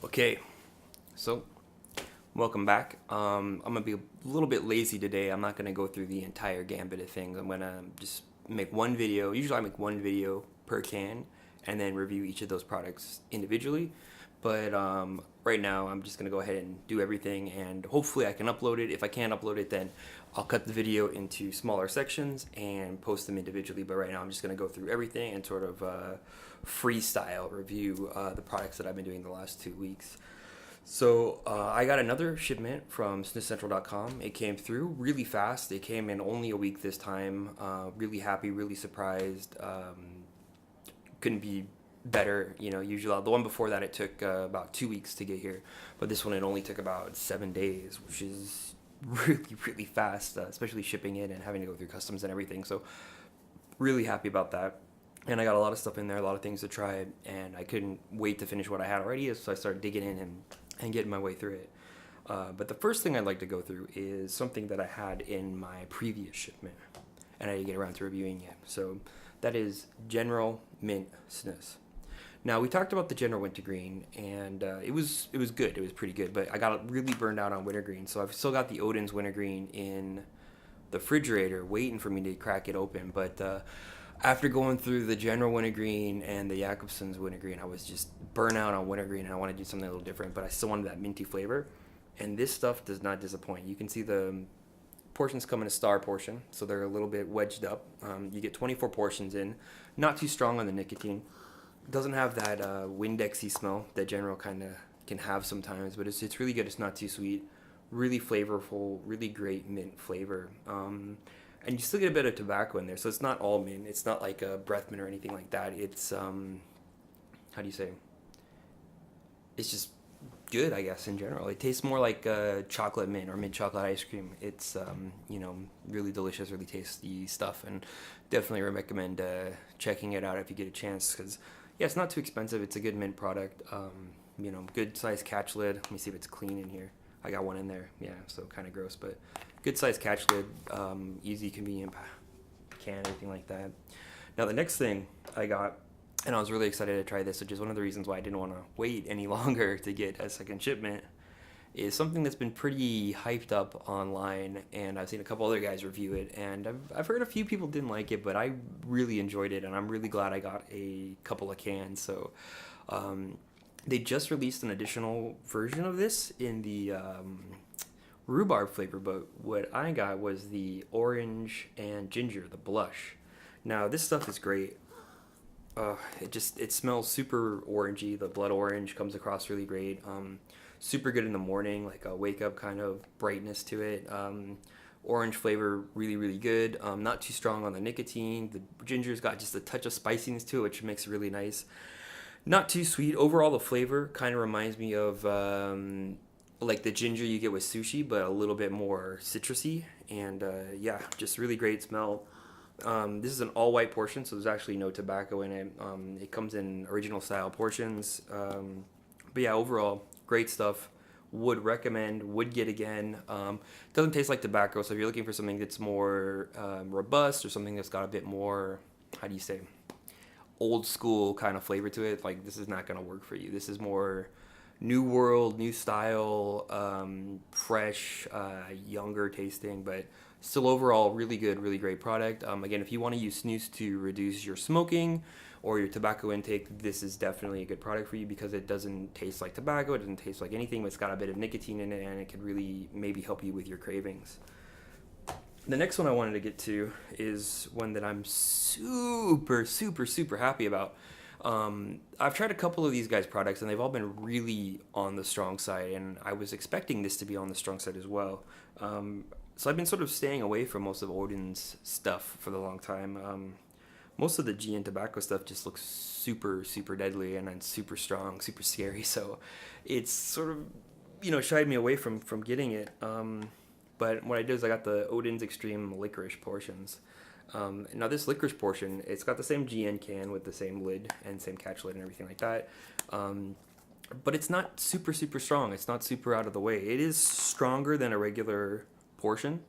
Okay, so welcome back. I'm gonna be a little bit lazy today. I'm not gonna go through the entire gambit of things. I'm gonna just make one video. Usually, I make one video per can, and then review each of those products individually. But right now, I'm just gonna go ahead and do everything, and hopefully, I can upload it. If I can't upload it, then I'll cut the video into smaller sections and post them individually. But right now, I'm just gonna go through everything and sort of freestyle review the products that I've been doing the last 2 weeks. So I got another shipment from snuscentral.com. It came through really fast. It came in only a week this time. Really happy, really surprised. Couldn't be better. Usually the one before that it took about 2 weeks to get here, but this one it only took about 7 days, which is really, really fast, especially shipping it and having to go through customs and everything. So really happy about that. And I got a lot of stuff in there, a lot of things to try, and I couldn't wait to finish what I had already, so I started digging in and getting my way through it. But the first thing I'd like to go through is something that I had in my previous shipment, and I didn't get around to reviewing yet. So that is General Mint Snus. Now, we talked about the General Wintergreen, and it was good. It was pretty good, but I got really burned out on Wintergreen, so I've still got the Odens Wintergreen in the refrigerator waiting for me to crack it open. But after going through the General Wintergreen and the Jacobson's Wintergreen, I was just burnt out on Wintergreen, and I wanted to do something a little different, but I still wanted that minty flavor. And this stuff does not disappoint. You can see the portions come in a star portion, so they're a little bit wedged up. You get 24 portions in, not too strong on the nicotine. It doesn't have that Windexy smell that General kind of can have sometimes, but it's really good. It's not too sweet, really flavorful, really great mint flavor. And you still get a bit of tobacco in there, so it's not all mint. It's not like a breath mint or anything like that. It's how do you say? It's just good, I guess, in general. It tastes more like chocolate mint or mint chocolate ice cream. It's really delicious, really tasty stuff, and definitely recommend checking it out if you get a chance. Because yeah, it's not too expensive. It's a good mint product. Good size catch lid. Let me see if it's clean in here. I got one in there. Yeah, so kind of gross, but good size catch lid, easy, convenient can, everything like that. Now the next thing I got, and I was really excited to try this, which is one of the reasons why I didn't want to wait any longer to get a second shipment, is something that's been pretty hyped up online, and I've seen a couple other guys review it, and I've heard a few people didn't like it, but I really enjoyed it, and I'm really glad I got a couple of cans. So they just released an additional version of this in the rhubarb flavor, but what I got was the orange and ginger, the blush. Now this stuff is great. It smells super orangey. The blood orange comes across really great. Super good in the morning, like a wake up kind of brightness to it. Orange flavor, really, really good. Not too strong on the nicotine. The ginger's got just a touch of spiciness to it, which makes it really nice. Not too sweet. Overall, the flavor kind of reminds me of like the ginger you get with sushi, but a little bit more citrusy. And yeah, just really great smell. This is an all-white portion, so there's actually no tobacco in it. It comes in original style portions. But yeah, overall, great stuff. Would recommend, would get again. Doesn't taste like tobacco, so if you're looking for something that's more robust or something that's got a bit more, how do you say, old school kind of flavor to it, like this is not going to work for you. This is more new world, new style, fresh, younger tasting, but still overall really good, really great product. Again, if you want to use snus to reduce your smoking or your tobacco intake, this is definitely a good product for you because it doesn't taste like tobacco, it doesn't taste like anything, but it's got a bit of nicotine in it, and it could really maybe help you with your cravings. The next one I wanted to get to is one that I'm super, super, super happy about. I've tried a couple of these guys' products, and they've all been really on the strong side, and I was expecting this to be on the strong side as well. So I've been sort of staying away from most of Odin's stuff for the long time. Most of the GN tobacco stuff just looks super, super deadly and then super strong, super scary, so it's sort of, shied me away from getting it. But what I did is I got the Odens Extreme Licorice portions. Now this licorice portion, it's got the same GN can with the same lid and same catch lid and everything like that. But it's not super, super strong. It's not super out of the way. It is stronger than a regular portion,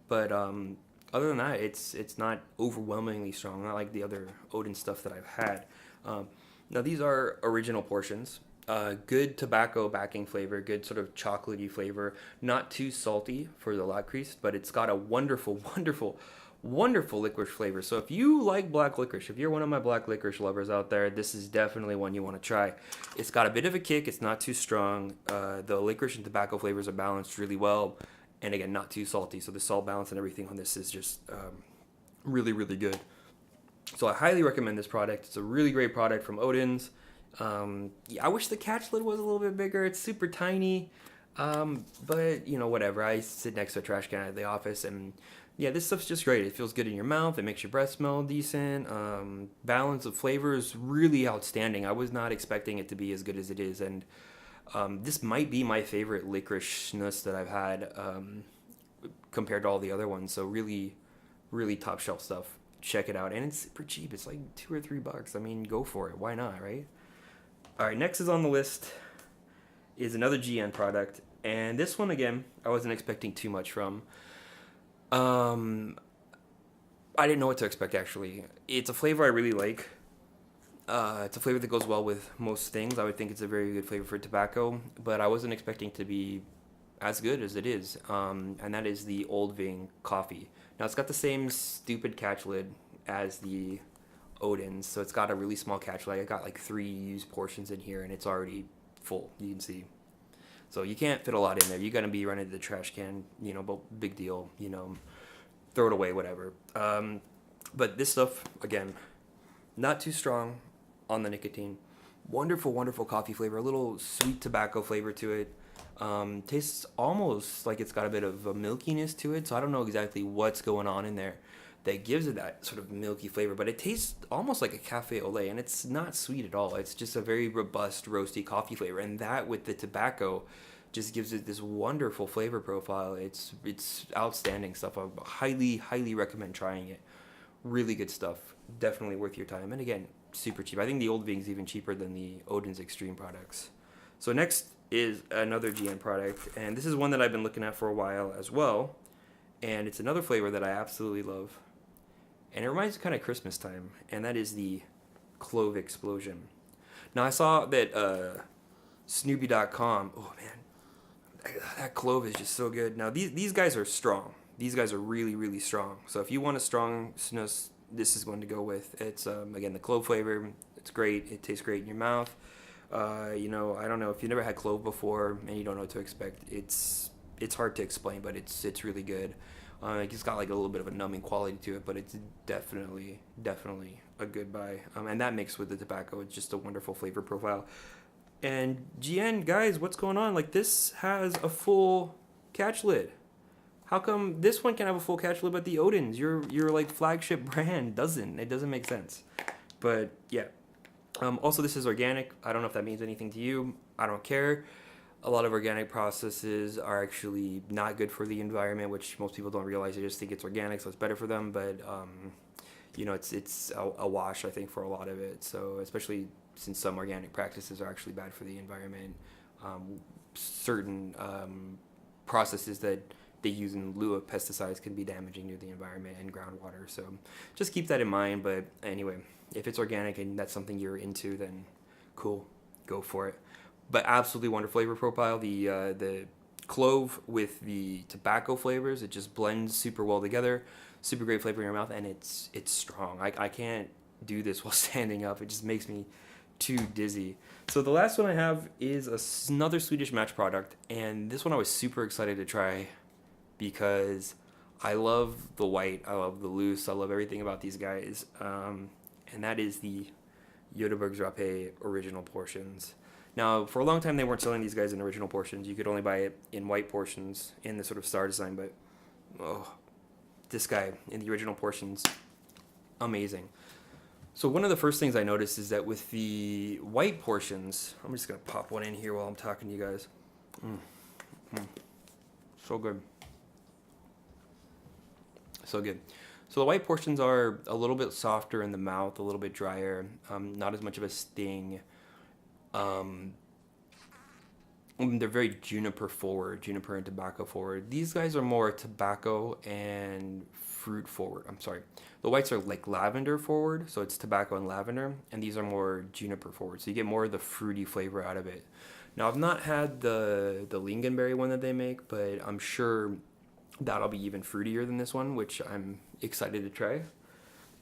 but other than that, it's not overwhelmingly strong. Not like the other Odin stuff that I've had. Now these are original portions. Good tobacco backing flavor, good sort of chocolatey flavor, not too salty for the Lakrits, but it's got a wonderful, wonderful licorice flavor. So if you like black licorice, if you're one of my black licorice lovers out there, this is definitely one you want to try. It's got a bit of a kick, it's not too strong. The licorice and tobacco flavors are balanced really well, and again, not too salty. So the salt balance and everything on this is just really, really good. So I highly recommend this product. It's a really great product from Odens. Yeah, I wish the catch lid was a little bit bigger. It's super tiny, but you know, whatever. I sit next to a trash can at the office, and yeah, this stuff's just great. It feels good in your mouth. It makes your breath smell decent. Balance of flavors really outstanding. I was not expecting it to be as good as it is, and this might be my favorite licorice snus that I've had compared to all the other ones. So really, really top shelf stuff. Check it out, and it's super cheap. It's like $2 or $3. I mean, go for it. Why not, right? All right, next is on the list is another GN product, and this one again, I wasn't expecting too much from. I didn't know what to expect actually. It's a flavor I really like. It's a flavor that goes well with most things. I would think it's a very good flavor for tobacco, but I wasn't expecting to be as good as it is. And that is the Olde Ving Coffee. Now it's got the same stupid catch lid as the Odens, so it's got a really small catch lid. I got like 3 used portions in here, and it's already full. You can see. So you can't fit a lot in there. You gotta be running to the trash can, you know, but big deal, you know, throw it away, whatever. But this stuff, again, not too strong on the nicotine. Wonderful, wonderful coffee flavor, a little sweet tobacco flavor to it. Tastes almost like it's got a bit of a milkiness to it, so I don't know exactly what's going on in there that gives it that sort of milky flavor, but it tastes almost like a cafe au lait, and it's not sweet at all. It's just a very robust, roasty coffee flavor, and that with the tobacco just gives it this wonderful flavor profile. It's outstanding stuff. I highly recommend trying it. Really good stuff. Definitely worth your time. And again, super cheap. I think the Olde Ving is even cheaper than the Odens Extreme products. So next is another GN product, and this is one that I've been looking at for a while as well, and it's another flavor that I absolutely love. And it reminds me kind of Christmas time, and that is the Clove Explosion. Now, I saw that Snoopy.com, oh man, that clove is just so good. Now, these guys are strong. These guys are really, really strong. So if you want a strong snus, this is one to go with. It's, again, the clove flavor. It's great. It tastes great in your mouth. You know, I don't know, if you've never had clove before and you don't know what to expect, it's hard to explain, but it's really good. It's got like a little bit of a numbing quality to it, but it's definitely a good buy. And that mixed with the tobacco, it's just a wonderful flavor profile. And GN, guys, what's going on? Like, this has a full catch lid. How come this one can have a full catch lid, but the Odens, your like flagship brand, doesn't? It doesn't make sense. But yeah. Also, this is organic. I don't know if that means anything to you. I don't care. A lot of organic processes are actually not good for the environment, which most people don't realize. They just think it's organic, so it's better for them. But you know, it's a wash, I think, for a lot of it. So especially since some organic practices are actually bad for the environment, certain processes that they use in lieu of pesticides can be damaging to the environment and groundwater. So just keep that in mind. But anyway, if it's organic and that's something you're into, then cool, go for it. But absolutely wonderful flavor profile. The clove with the tobacco flavors, it just blends super well together. Super great flavor in your mouth, and it's strong. I can't do this while standing up. It just makes me too dizzy. So the last one I have is another Swedish Match product, and this one I was super excited to try because I love the white, I love the loose, I love everything about these guys, and that is the Göteborgs Rapé original portions. Now, for a long time, they weren't selling these guys in original portions. You could only buy it in white portions in the sort of star design, but this guy in the original portions, amazing. So one of the first things I noticed is that with the white portions, I'm just going to pop one in here while I'm talking to you guys. So good. So good. So the white portions are a little bit softer in the mouth, a little bit drier, not as much of a sting. They're very juniper forward, juniper and tobacco forward. These guys are more tobacco and fruit forward. I'm sorry. The whites are like lavender forward, so it's tobacco and lavender, and these are more juniper forward. So you get more of the fruity flavor out of it. Now I've not had the lingonberry one that they make, but I'm sure that'll be even fruitier than this one, which I'm excited to try.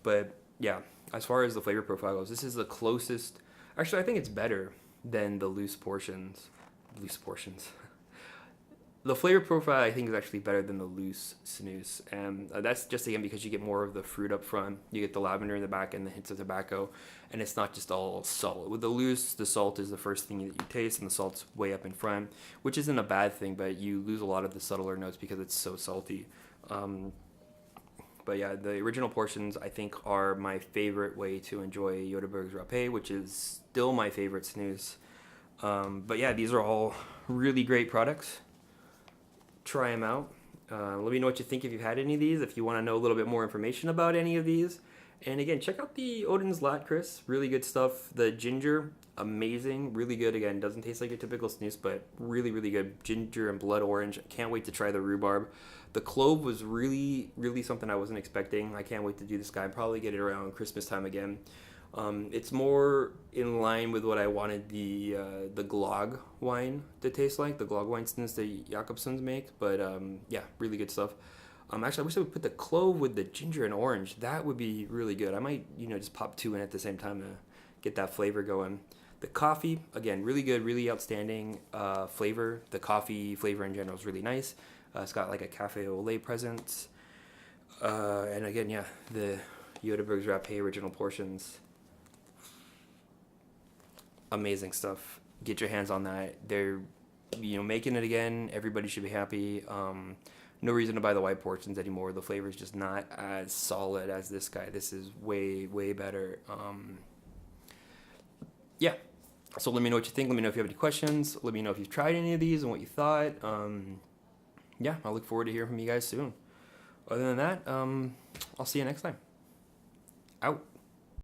But yeah, as far as the flavor profile goes, this is the closest. Actually, I think it's better than the loose portions. Loose portions. The flavor profile I think is actually better than the loose snus, and that's just again because you get more of the fruit up front. You get the lavender in the back and the hints of tobacco, and it's not just all salt. With the loose, the salt is the first thing that you taste, and the salt's way up in front, which isn't a bad thing, but you lose a lot of the subtler notes because it's so salty. But yeah, the original portions I think are my favorite way to enjoy Göteborgs Rapé, which is still my favorite snus. But yeah, these are all really great products. Try them out. Let me know what you think if you've had any of these, if you want to know a little bit more information about any of these. And again, check out the Odens Lakrits, really good stuff. The ginger, amazing, really good. Again, doesn't taste like your typical snus, but really, really good. Ginger and blood orange. Can't wait to try the rhubarb. The clove was really, really something I wasn't expecting. I can't wait to do this guy. I'll probably get it around Christmas time again. It's more in line with what I wanted the Glog wine to taste like, the Glog wine snus that Jakobsson's make. But yeah, really good stuff. Actually, I wish I would put the clove with the ginger and orange. That would be really good. I might, just pop two in at the same time to get that flavor going. The coffee, again, really good, really outstanding flavor. The coffee flavor in general is really nice. It's got like a cafe au lait presence. And again, yeah, the Göteborgs Rapé original portions. Amazing stuff. Get your hands on that. They're, making it again. Everybody should be happy. No reason to buy the white portions anymore. The flavor is just not as solid as this guy. This is way, way better. Yeah. So let me know what you think. Let me know if you have any questions. Let me know if you've tried any of these and what you thought. Yeah, I look forward to hearing from you guys soon. Other than that, I'll see you next time. Out.